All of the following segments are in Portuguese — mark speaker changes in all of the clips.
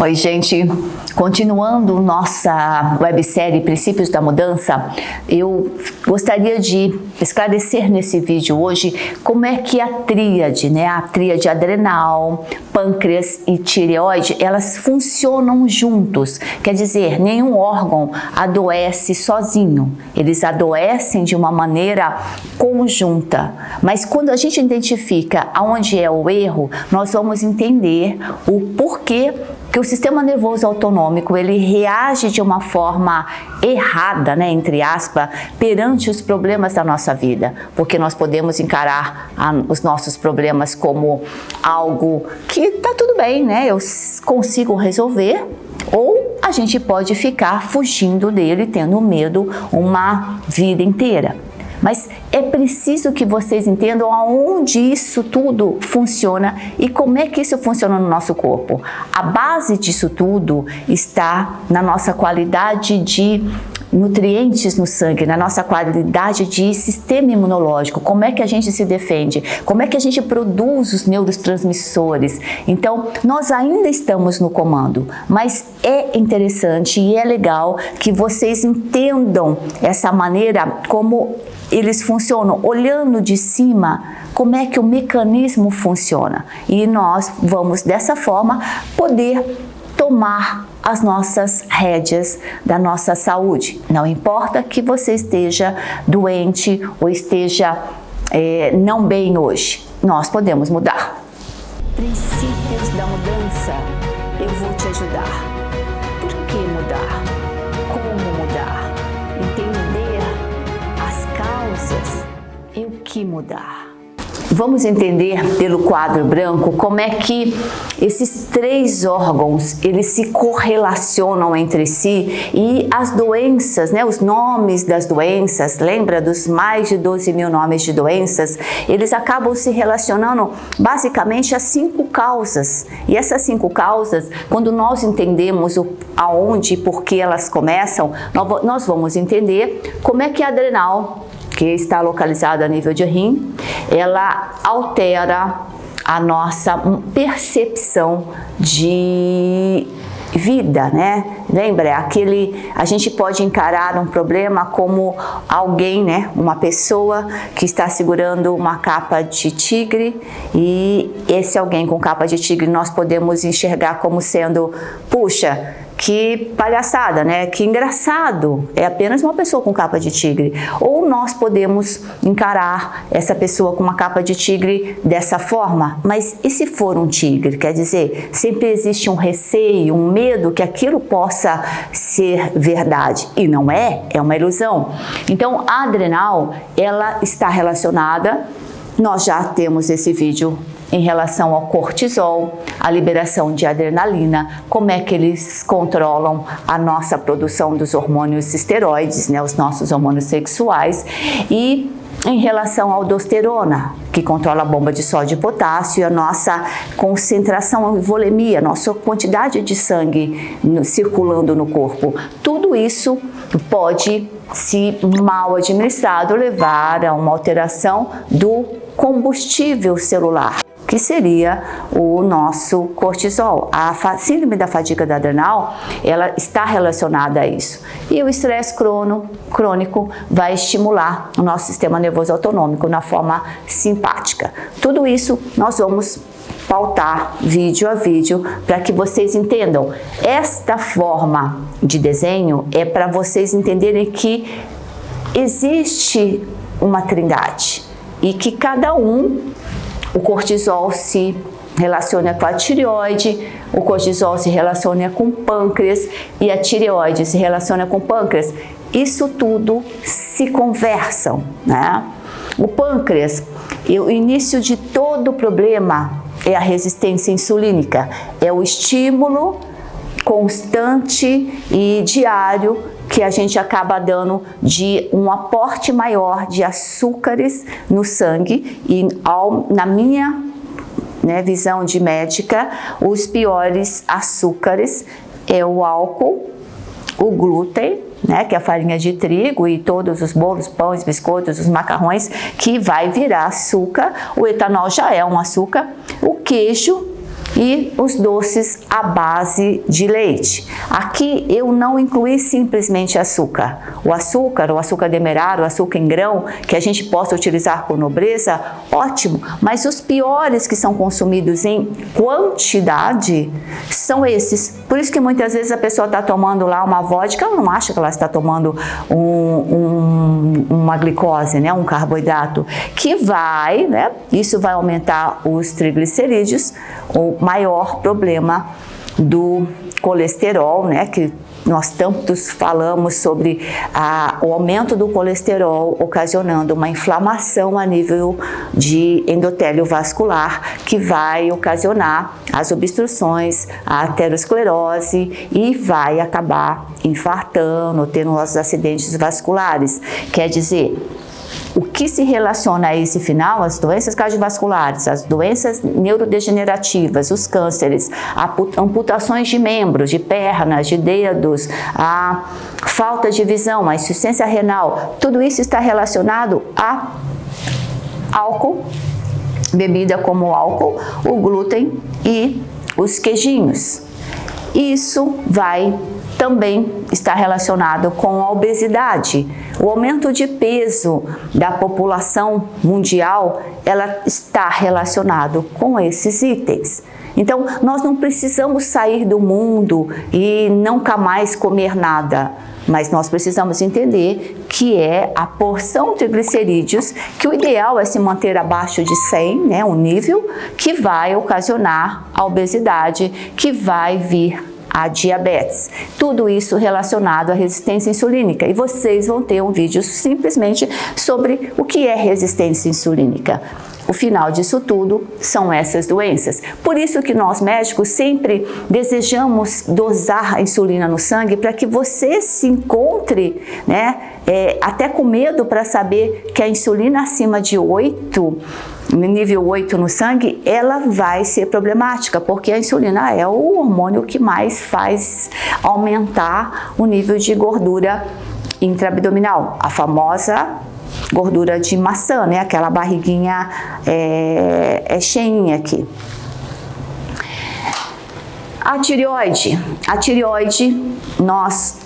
Speaker 1: Oi, gente. Continuando nossa websérie Princípios da Mudança, eu gostaria de esclarecer nesse vídeo hoje como é que a tríade, a tríade adrenal, pâncreas e tireoide, elas funcionam juntos. Quer dizer, nenhum órgão adoece sozinho. Eles adoecem de uma maneira conjunta. Mas quando a gente identifica aonde é o erro, nós vamos entender o porquê que o sistema nervoso autonômico ele reage de uma forma errada, entre aspas, perante os problemas da nossa vida, porque nós podemos encarar os nossos problemas como algo que tá tudo bem, eu consigo resolver, ou a gente pode ficar fugindo dele, tendo medo uma vida inteira. Mas é preciso que vocês entendam aonde isso tudo funciona e como é que isso funciona no nosso corpo. A base disso tudo está na nossa qualidade de nutrientes no sangue, na nossa qualidade de sistema imunológico, como é que a gente se defende, como é que a gente produz os neurotransmissores. Então, nós ainda estamos no comando, mas é interessante e é legal que vocês entendam essa maneira como eles funcionam, olhando de cima, como é que o mecanismo funciona. E nós vamos, dessa forma, poder tomar as nossas rédeas da nossa saúde. Não importa que você esteja doente ou esteja não bem hoje, nós podemos mudar. Princípios da mudança, eu vou te ajudar. Por que mudar? Como mudar? Entender as causas e o que mudar. Vamos entender pelo quadro branco como é que esses três órgãos eles se correlacionam entre si e as doenças, os nomes das doenças, lembra dos mais de 12 mil nomes de doenças? Eles acabam se relacionando basicamente a 5 causas. E essas 5 causas, quando nós entendemos aonde e por que elas começam, nós vamos entender como é que a adrenal, que está localizada a nível de rim, ela altera a nossa percepção de vida, Lembra, a gente pode encarar um problema como alguém, uma pessoa que está segurando uma capa de tigre, e esse alguém com capa de tigre nós podemos enxergar como sendo, puxa, que palhaçada, que engraçado, é apenas uma pessoa com capa de tigre. Ou nós podemos encarar essa pessoa com uma capa de tigre dessa forma, mas e se for um tigre? Quer dizer, sempre existe um receio, um medo que aquilo possa ser verdade, e não é uma ilusão. Então, a adrenal, ela está relacionada, nós já temos esse vídeo em relação ao cortisol, a liberação de adrenalina, como é que eles controlam a nossa produção dos hormônios esteroides, os nossos hormônios sexuais, e em relação à aldosterona, que controla a bomba de sódio e potássio, a nossa concentração e volemia, a nossa quantidade de sangue circulando no corpo. Tudo isso pode, se mal administrado, levar a uma alteração do combustível celular, que seria o nosso cortisol. A síndrome da fadiga da adrenal, ela está relacionada a isso. E o estresse crônico vai estimular o nosso sistema nervoso autonômico na forma simpática. Tudo isso nós vamos pautar vídeo a vídeo para que vocês entendam. Esta forma de desenho é para vocês entenderem que existe uma trindade e que cada o cortisol se relaciona com a tireoide, o cortisol se relaciona com o pâncreas e a tireoide se relaciona com o pâncreas. Isso tudo se conversam, O pâncreas, o início de todo o problema é a resistência insulínica, é o estímulo constante e diário que a gente acaba dando de um aporte maior de açúcares no sangue, e na minha visão de médica, os piores açúcares é o álcool, o glúten, que é a farinha de trigo, e todos os bolos, pães, biscoitos, os macarrões, que vai virar açúcar. O etanol já é um açúcar. O queijo, e os doces à base de leite. Aqui eu não incluí simplesmente açúcar. O açúcar demerara, o açúcar em grão, que a gente possa utilizar com nobreza, ótimo, mas os piores que são consumidos em quantidade são esses. Por isso que muitas vezes a pessoa está tomando lá uma vodka, ela não acha que ela está tomando uma glicose, né, um carboidrato, que vai, né, isso vai aumentar os triglicerídeos, o maior problema do colesterol, né, que nós tantos falamos sobre o aumento do colesterol ocasionando uma inflamação a nível de endotélio vascular, que vai ocasionar as obstruções, a aterosclerose e vai acabar infartando, tendo os acidentes vasculares. Quer dizer, o que se relaciona a esse final, as doenças cardiovasculares, as doenças neurodegenerativas, os cânceres, amputações de membros, de pernas, de dedos, a falta de visão, a insuficiência renal, tudo isso está relacionado a álcool, bebida como álcool, o glúten e os queijinhos. Isso vai também está relacionado com a obesidade. O aumento de peso da população mundial, ela está relacionado com esses itens. Então, nós não precisamos sair do mundo e nunca mais comer nada, mas nós precisamos entender que é a porção de triglicerídeos, que o ideal é se manter abaixo de 100, né, um nível que vai ocasionar a obesidade, que vai vir a diabetes. Tudo isso relacionado à resistência insulínica. E vocês vão ter um vídeo simplesmente sobre o que é resistência insulínica. O final disso tudo são essas doenças. Por isso que nós médicos sempre desejamos dosar a insulina no sangue para que você se encontre, né, até com medo para saber que a insulina acima de 8, nível 8 no sangue, ela vai ser problemática, porque a insulina é o hormônio que mais faz aumentar o nível de gordura intraabdominal, a famosa gordura de maçã, né? Aquela barriguinha cheinha aqui. A tireoide, nós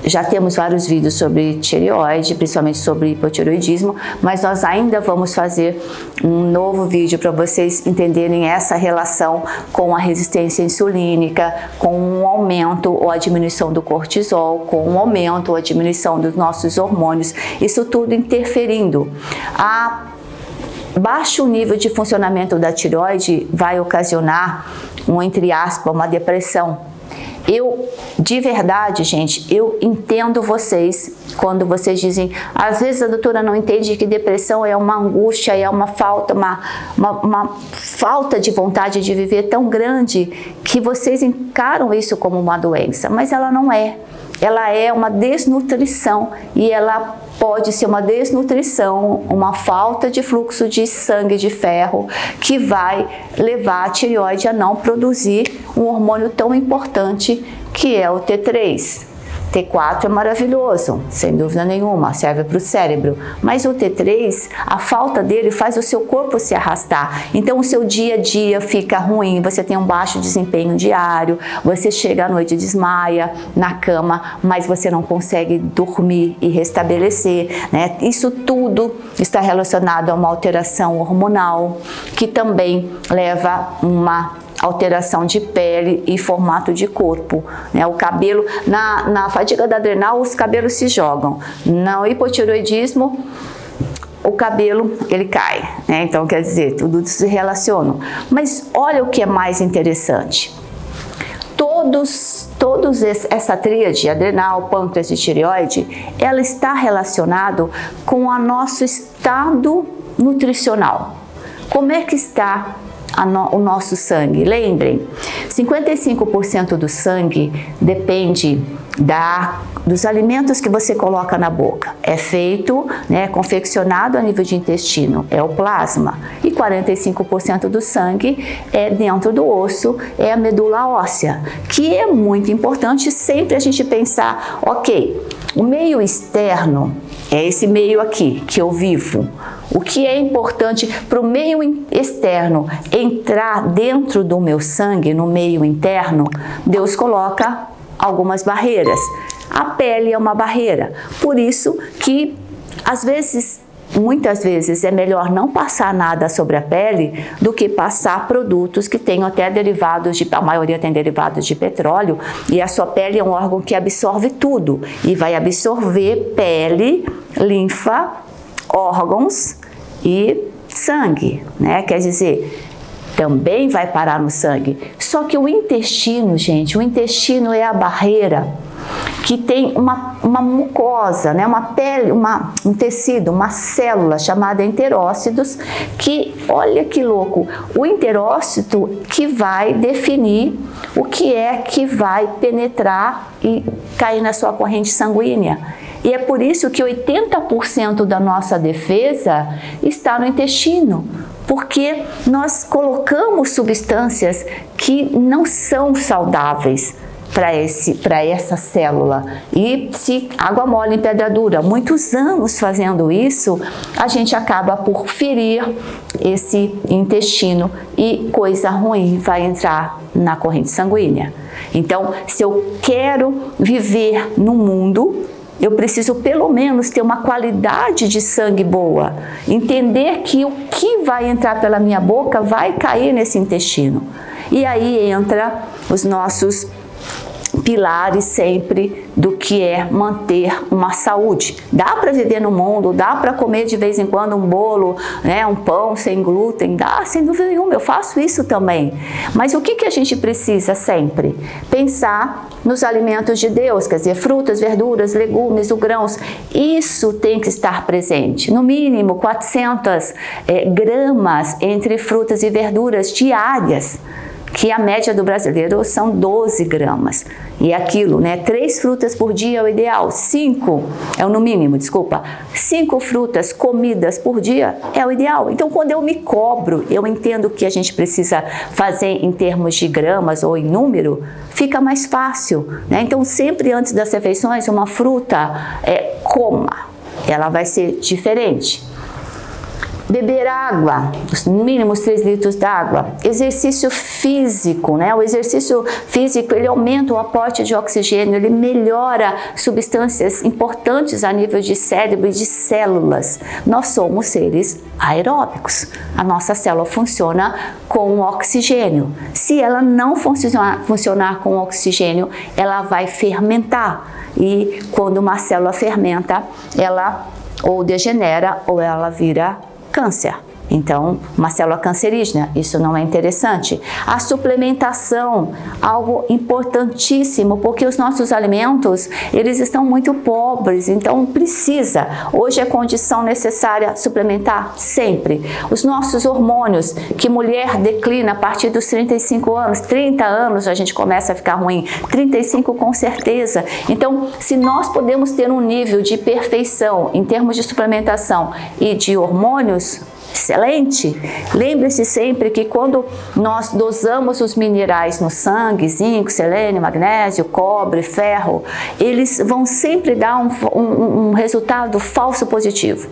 Speaker 1: já temos vários vídeos sobre tireoide, principalmente sobre hipotireoidismo, mas nós ainda vamos fazer um novo vídeo para vocês entenderem essa relação com a resistência insulínica, com o aumento ou a diminuição do cortisol, com o aumento ou a diminuição dos nossos hormônios, isso tudo interferindo. Baixo nível de funcionamento da tireoide vai ocasionar, entre aspas, uma depressão. De verdade, gente, eu entendo vocês quando vocês dizem, às vezes a doutora não entende que depressão é uma angústia, é uma falta de vontade de viver tão grande que vocês encaram isso como uma doença, mas ela não é. Ela é uma desnutrição e ela pode ser uma desnutrição, uma falta de fluxo de sangue de ferro que vai levar a tireoide a não produzir um hormônio tão importante que é o T3. T4 é maravilhoso, sem dúvida nenhuma, serve para o cérebro, mas o T3, a falta dele faz o seu corpo se arrastar, então o seu dia a dia fica ruim, você tem um baixo desempenho diário, você chega à noite e desmaia na cama, mas você não consegue dormir e restabelecer, né? Isso tudo está relacionado a uma alteração hormonal, que também leva uma alteração de pele e formato de corpo, né? O cabelo, na fadiga adrenal, os cabelos se jogam. No hipotireoidismo, o cabelo, ele cai, né? Então, quer dizer, tudo se relaciona. Mas olha o que é mais interessante. Todos essa tríade, adrenal, pâncreas e tireoide, ela está relacionado com o nosso estado nutricional. Como é que está o nosso sangue? Lembrem, 55% do sangue depende dos alimentos que você coloca na boca. É feito, né, confeccionado a nível de intestino, é o plasma. E 45% do sangue é dentro do osso, é a medula óssea, que é muito importante sempre a gente pensar, ok, o meio externo é esse meio aqui que eu vivo. O que é importante para o meio externo entrar dentro do meu sangue, no meio interno, Deus coloca algumas barreiras. A pele é uma barreira, por isso que muitas vezes é melhor não passar nada sobre a pele do que passar produtos que tenham até derivados a maioria tem derivados de petróleo, e a sua pele é um órgão que absorve tudo e vai absorver pele, linfa, órgãos e sangue, né? Quer dizer, também vai parar no sangue. Só que o intestino, gente, o intestino é a barreira que tem uma mucosa, né? Uma pele, um tecido, uma célula chamada enterócitos, que, olha que louco, o enterócito que vai definir o que é que vai penetrar e cair na sua corrente sanguínea. E é por isso que 80% da nossa defesa está no intestino, porque nós colocamos substâncias que não são saudáveis para essa célula. E se água mole em pedra dura, muitos anos fazendo isso, a gente acaba por ferir esse intestino e coisa ruim vai entrar na corrente sanguínea. Então, se eu quero viver no mundo, eu preciso pelo menos ter uma qualidade de sangue boa, entender que o que vai entrar pela minha boca vai cair nesse intestino. E aí entra os nossos pilares sempre do que é manter uma saúde. Dá para viver no mundo, dá para comer de vez em quando um bolo, né, um pão sem glúten, dá, sem dúvida nenhuma, eu faço isso também. Mas o que a gente precisa sempre? Pensar nos alimentos de Deus, quer dizer, frutas, verduras, legumes, grãos, isso tem que estar presente. No mínimo 400 gramas entre frutas e verduras diárias, que a média do brasileiro são 12 gramas. E aquilo, né? 3 frutas por dia é o ideal. 5 é o no mínimo, 5 frutas comidas por dia é o ideal. Então, quando eu me cobro, eu entendo o que a gente precisa fazer em termos de gramas ou em número, fica mais fácil, né? Então, sempre antes das refeições, uma fruta, coma. Ela vai ser diferente. Beber água, os mínimos 3 litros d'água. Exercício físico, né? O exercício físico, ele aumenta o aporte de oxigênio, ele melhora substâncias importantes a nível de cérebro e de células. Nós somos seres aeróbicos. A nossa célula funciona com oxigênio. Se ela não funcionar com oxigênio, ela vai fermentar. E quando uma célula fermenta, ela ou degenera ou ela vira câncer. Então, uma célula cancerígena, isso não é interessante. A suplementação, algo importantíssimo, porque os nossos alimentos, eles estão muito pobres, então precisa. Hoje é condição necessária suplementar sempre. Os nossos hormônios, que mulher declina a partir dos 35 anos, 30 anos a gente começa a ficar ruim, 35 com certeza. Então, se nós podemos ter um nível de perfeição em termos de suplementação e de hormônios, excelente. Lembre-se sempre que quando nós dosamos os minerais no sangue, zinco, selênio, magnésio, cobre, ferro, eles vão sempre dar um resultado falso positivo.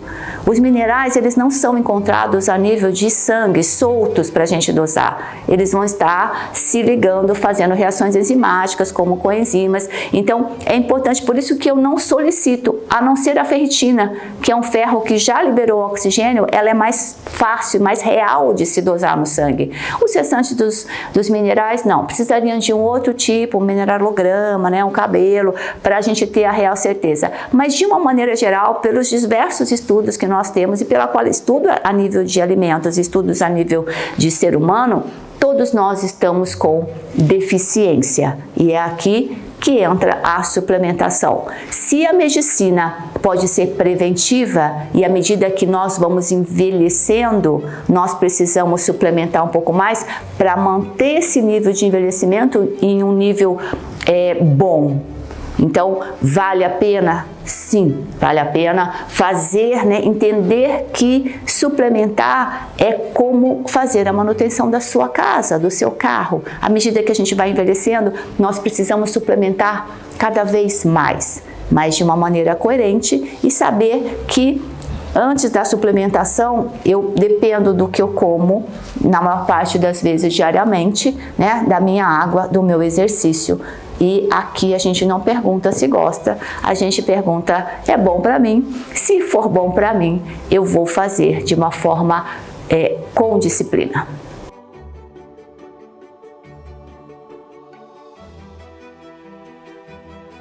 Speaker 1: Os minerais, eles não são encontrados a nível de sangue, soltos para a gente dosar. Eles vão estar se ligando, fazendo reações enzimáticas, como coenzimas. Então, é importante, por isso que eu não solicito, a não ser a ferritina, que é um ferro que já liberou oxigênio, ela é mais fácil, mais real de se dosar no sangue. Os restantes dos minerais, não, precisariam de um outro tipo, um mineralograma, né, um cabelo, para a gente ter a real certeza. Mas, de uma maneira geral, pelos diversos estudos que nós temos e pela qual estudo a nível de alimentos, estudos a nível de ser humano, todos nós estamos com deficiência. E é aqui que entra a suplementação. Se a medicina pode ser preventiva e à medida que nós vamos envelhecendo, nós precisamos suplementar um pouco mais para manter esse nível de envelhecimento em um nível bom. Então, vale a pena? Sim, vale a pena fazer, né? Entender que suplementar é como fazer a manutenção da sua casa, do seu carro. À medida que a gente vai envelhecendo, nós precisamos suplementar cada vez mais. mas de uma maneira coerente, e saber que antes da suplementação, eu dependo do que eu como, na maior parte das vezes diariamente, né, da minha água, do meu exercício. E aqui a gente não pergunta se gosta, a gente pergunta, é bom para mim? Se for bom para mim, eu vou fazer de uma forma com disciplina.